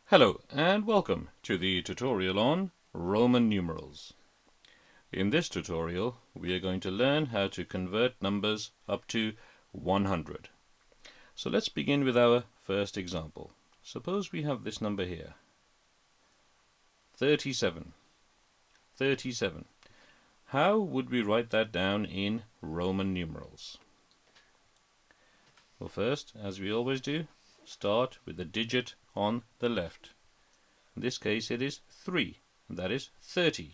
Hello and welcome to the tutorial on Roman numerals. In this tutorial we are going to learn how to convert numbers up to 100. So let's begin with our first example. Suppose we have this number here, 37. 37. How would we write that down in Roman numerals? Well, first, as we always do, start with the digit on the left. In this case it is 3, and that is 30.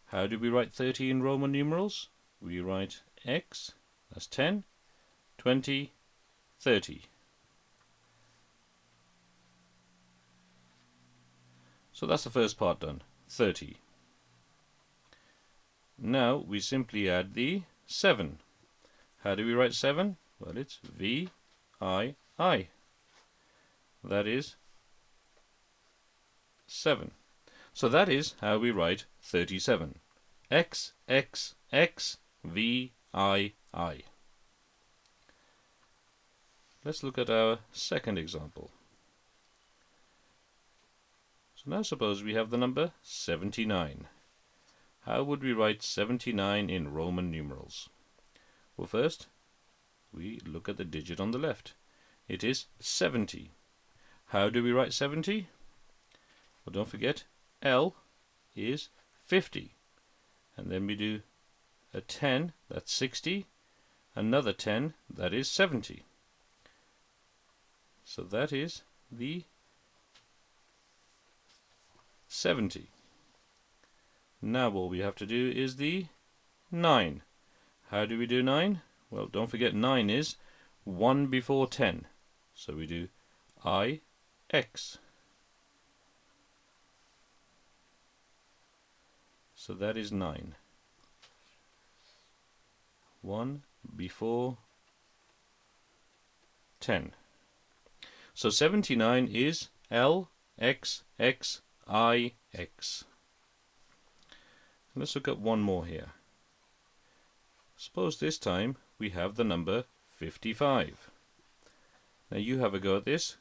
How do we write 30 in Roman numerals? We write x, that's 10, 20, 30. So that's the first part done, 30. Now we simply add the 7. How do we write 7? Well, it's V-I-I. That is 7. So that is how we write 37. X, X, X, V, I, I. Let's look at our second example. So now suppose we have the number 79. How would we write 79 in Roman numerals? Well, first we look at the digit on the left. It is 70. How do we write 70? Well, don't forget, L is 50. And then we do a 10, that's 60. Another 10, that is 70. So that is the 70. Now all we have to do is the 9. How do we do 9? Well, don't forget 9 is 1 before 10. So we do I, X. So that is 9. 1 before 10. So 79 is L, X, X, I, X. Let's look at one more here. Suppose this time we have the number 55. Now you have a go at this.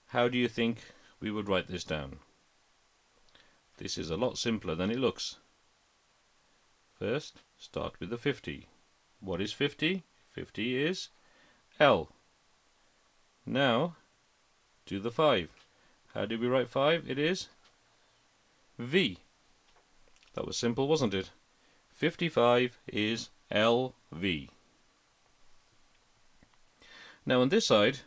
How do you think we would write this down? This is a lot simpler than it looks. First, start with the 50. What is 50? 50 is L. Now, do the 5. How do we write 5? It is V. That was simple, wasn't it? 55 is LV. Now on this side,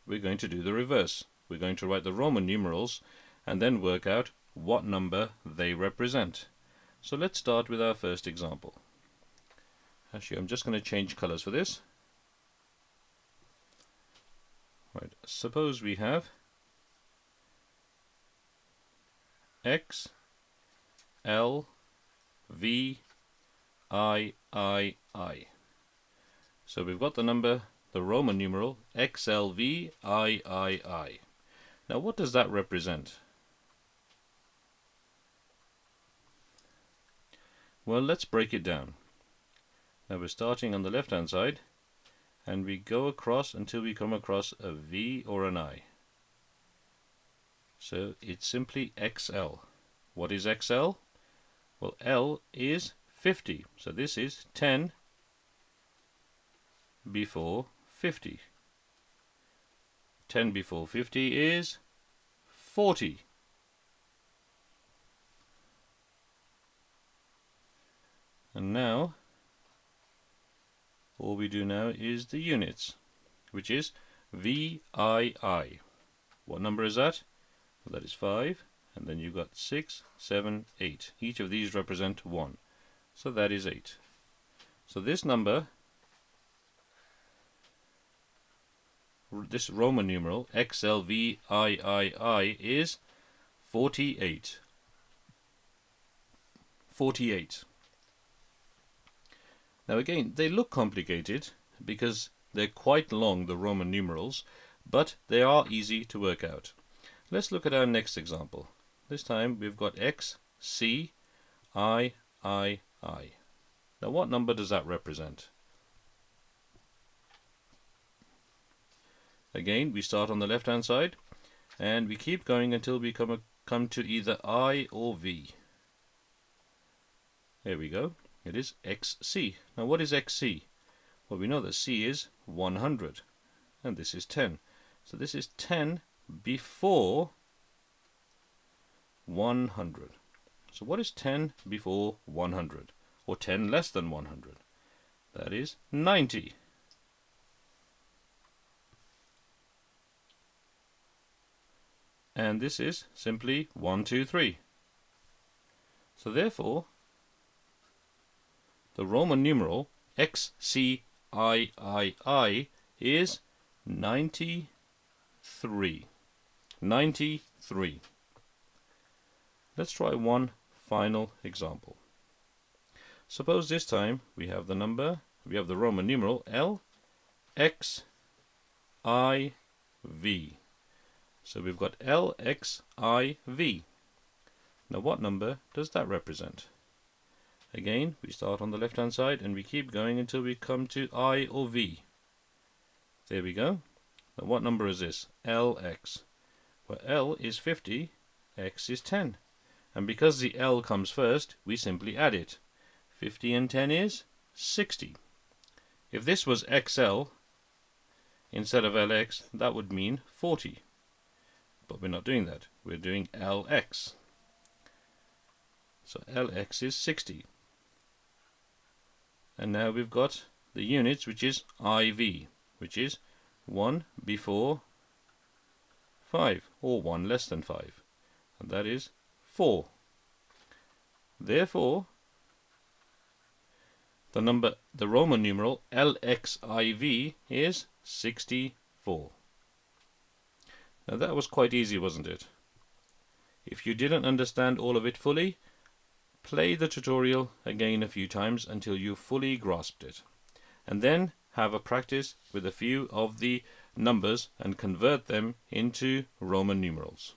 we're going to do the reverse. We're going to write the Roman numerals and then work out what number they represent. So let's start with our first example. Actually, I'm just going to change colors for this. Right, suppose we have X, L, V, I, I, I. So we've got the number, the Roman numeral, XLV, I, I, I. Now what does that represent? Well, let's break it down. Now we're starting on the left hand side and we go across until we come across a V or an I. So it's simply XL. What is XL? Well, L is 50. So this is 10 before 50. 10 before 50 is 40. And now, all we do now is the units, which is VII. What number is that? Well, that is 5, and then you've got 6, 7, 8. Each of these represent 1. So that is 8. So this number, this Roman numeral, XLVIII, is 48. 48. Now again, they look complicated because they're quite long, the Roman numerals, but they are easy to work out. Let's look at our next example. This time we've got X, C, I, I, I. Now what number does that represent? Again, we start on the left hand side And we keep going until we come to either I or V. There we go. It is XC. Now what is XC? Well, we know that C is 100. And this is 10. So this is 10 before 100. So what is 10 before 100? Or 10 less than 100? That is 90. And this is simply 1, 2, 3. So therefore, the Roman numeral XCIII is 93. 93. Let's try one final example. Suppose this time we have the Roman numeral LXIV. So we've got LXIV. Now what number does that represent? Again, we start on the left hand side and we keep going until we come to I or V. There we go. Now what number is this? LX. Well, L is 50, X is 10. And because the L comes first, we simply add it. 50 and 10 is 60. If this was XL instead of LX, that would mean 40. But we're not doing that. We're doing LX. So LX is 60. And now we've got the units, which is IV, which is 1 before 5, or 1 less than 5. And that is 4. Therefore, the Roman numeral LXIV is 64. Now that was quite easy, wasn't it? If you didn't understand all of it fully, play the tutorial again a few times until you fully grasped it. And then have a practice with a few of the numbers and convert them into Roman numerals.